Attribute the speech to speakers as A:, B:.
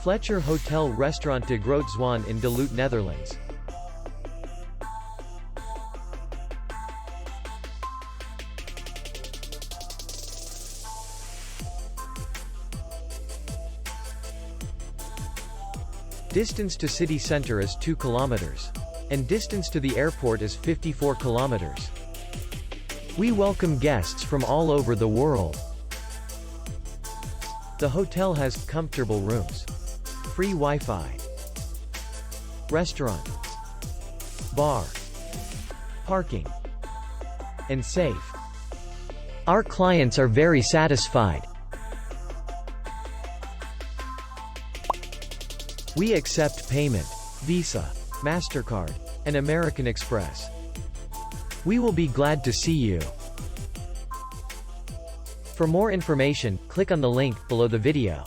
A: Fletcher Hotel Restaurant de Grote Zwaan in de Lutte, Netherlands. Distance to city center is 2 kilometers. And distance to the airport is 54 kilometers. We welcome guests from all over the world. The hotel has comfortable rooms, free Wi-Fi, restaurant, bar, parking, and safe. Our clients are very satisfied. We accept payment, Visa, MasterCard, and American Express. We will be glad to see you. For more information, click on the link below the video.